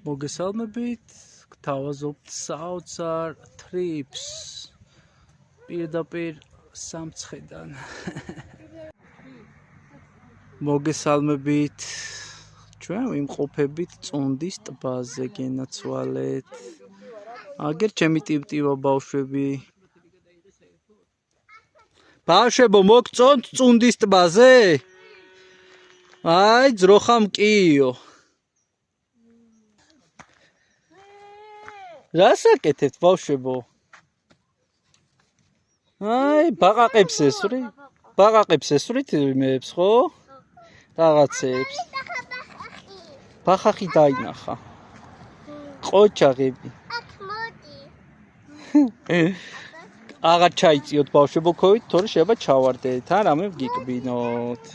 მოგესალმებით, გთავაზობთ საოცარ ტრიპს პირდაპირ სამცხედან. მოგესალმებით, ჩვენ ვიმყოფებით წუნდის ტბაზე, გენაცვალეთ. აგერ ჩემი ტივტივა ბავშვები. ბავშვებო, მოგწონთ წუნდის ტბაზე? აი, ძროხა მკიო. რას აკეთებთ ბავშვებო? აი, ბაყაყებს ესვრით იმეებს, ხო? რაღაცებს. ბახახი დაინახა. ყოჩაღები. აღარ ჩაიწიოთ ბავშვებო ქოვით, თორე შეიძლება ჩავარდეთ, ან რამე გიკბინოთ.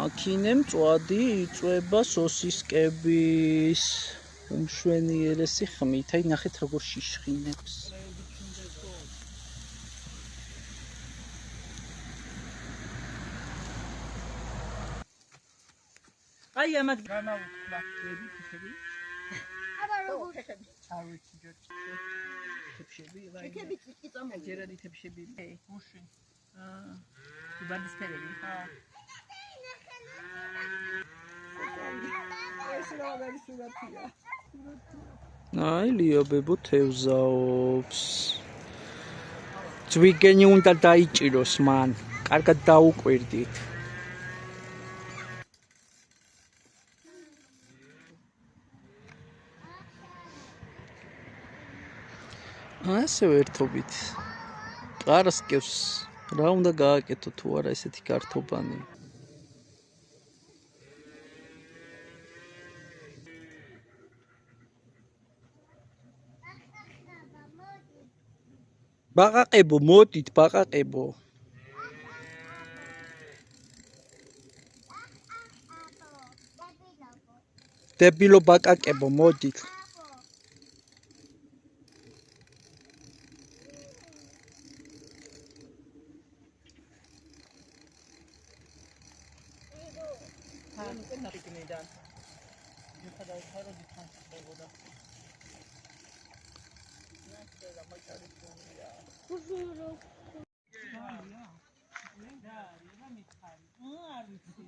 აქინე მწვადი იწვება სოსისკების უმშვენიერესი ხმით. აი ნახეთ როგორ შიშხინებს. აი ამათ გამოვუხდა ფეხები. აბა როგორ ფეხები? არ ვიცი ჯერ ფეხები, ფეხები კი წამო. ჯერადი ფეხები. გუში. ბადისფერები. აი ლიობებო თევზაობს. ძვიგენი უნდა დაიჭიროს მან. კარგად დაუკვირდით. ასე ვერთობით. ყარსკევს რა უნდა გააკეთო თუ არა ესეთი გართობანი. ბაყაყებო, მოდით ბაყაყებო. დებილო ბაყაყებო, მოდით.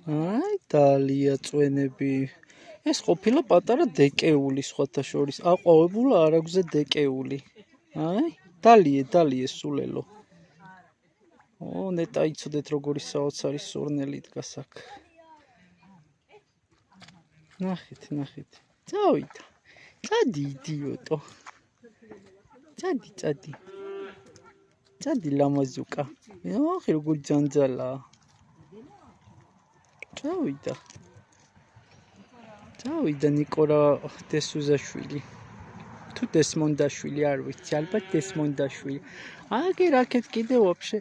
აი დალია წვენები. ეს ყოფილა პატარა დეკეული სხვათა შორის. აყვავებულა არაგზე დეკეული. აი დალია სულელო. ნეტა იცოდეთ როგორი საოცარი სურნელი დგას აქ. ნახეთ. წავიდა. წადი იდიოტო. წადი ლამაზუკა. ახი როგორ ჯანჯალა. წავიდა ნიკორა დესუზაშვილი. თუ დესმონდაშვილი არ ვიცი, ალბათ დესმონდაშვილი. აგერ აქეთ კიდე ვაფშე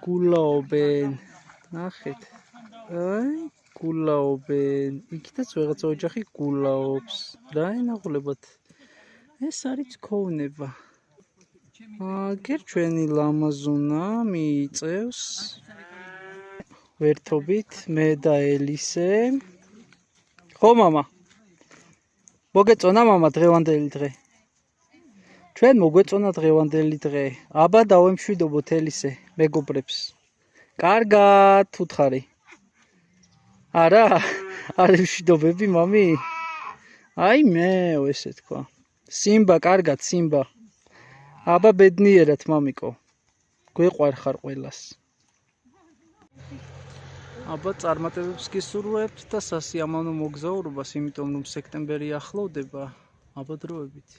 გულაობენ. ნახეთ. აი გულაობენ. იქითაც ვიღაცა ოჯახი გულაობს. რა ენაღლებათ. ეს არის ქოვნება. აგერ ჩვენი ლამაზუნა მიიწევს. ვერთობით მე და ელისე. ხო მამა. მოგეწონა მამა დღევანდელი დღე. ჩვენ მოგვეწონა დღევანდელი დღე. აბა დავემშვიდობოთ ელისე მეგობრებს. კარგად უთხარი. არა, არ ვშვიდობები მამი. აი მეო ესე თქვა. სიმბა, კარგად სიმბა. აბა ბედნიერად მამიკო. გვეყვარ ხარ ყველას. აბა წარმატებებს გისურვებთ და სასიამოვნო მოგზაურობას, იმიტომ რომ სექტემბერი ახლოვდება. აბა დროებით.